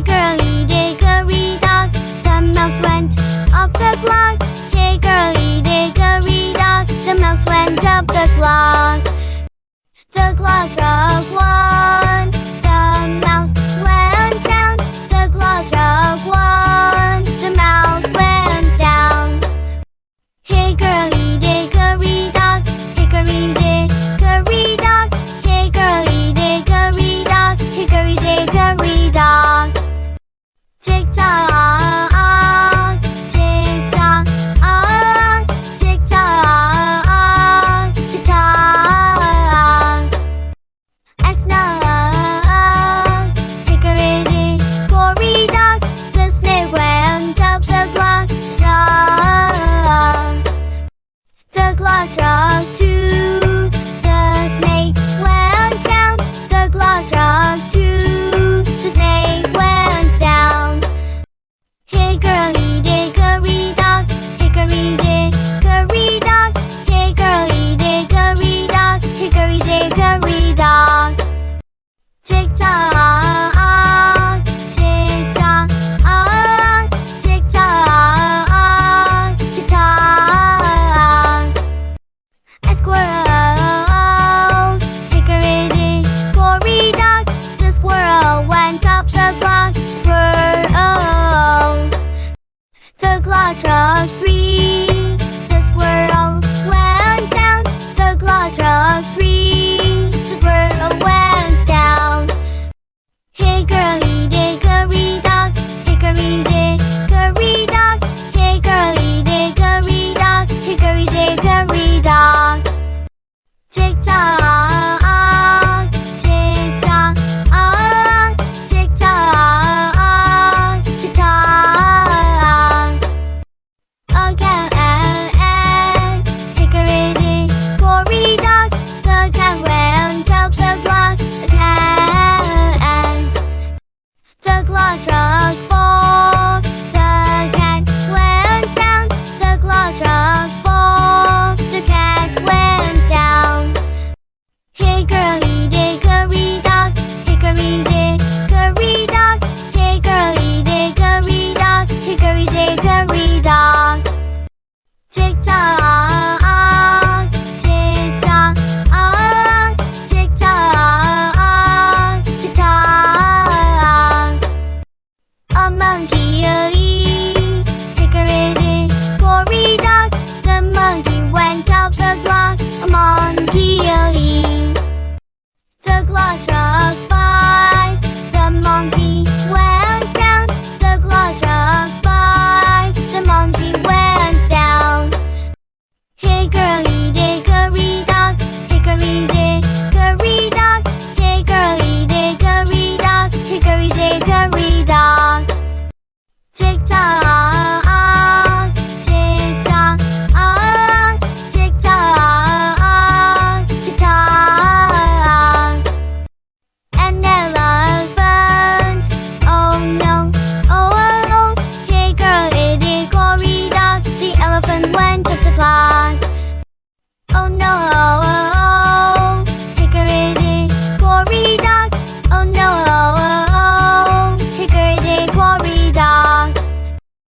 Hickory dickory dock, the mouse went up the clock. Hickory dickory dock, the mouse went up the clock. The clock struck one, the mouse went down. The clock struck one, the mouse went down. Hickory dickory dock, hickory dickory dock, hickory dickory dock, hickory dickory dock. Tick tock, tick tock, tick tock, tick tock. A snug, hickory dickory dock, the snake went up the clock. Snug. The clock struck two, the snake went down. The clock struck two, the snake went down. Hickory dickory dock, hickory dickory dock, hickory dickory dock, hickory dickory dock. Tick tock, tick tock, tick tock, tick tock. A squirrel, hickory dickory dock, the squirrel went up the clock. Squirrel. The clock struck three, the squirrel went down. The clock struck three, the squirrel went down. Hickory dickory dock, hickory dickory dock, hickory dickory dock, hickory dickory dock. Tick tock, tick tock, tick tock, tick tock. Again, hickory dickory dock, the cat went up the clock. The cat. The clock struck four, the cat went down. The clock struck four, the cat went down. Hickory dickory dock, hickory dickory dock, hickory dickory dock, hickory dickory dock. Tick tock, tick tock, tick tock, tick tock. A monkey hickory dickory dock, the monkey went up the clock. A monkey The clock struck five, the monkey went down. The clock struck five, the monkey went down. Hickory dickory dock, hickory dickory dock, hickory dickory dock, hickory dickory dock. Tick tock, tick tock, tick tock, tick tock. An elephant, oh no, oh oh oh. Hickory dickory dock, the elephant went up the clock.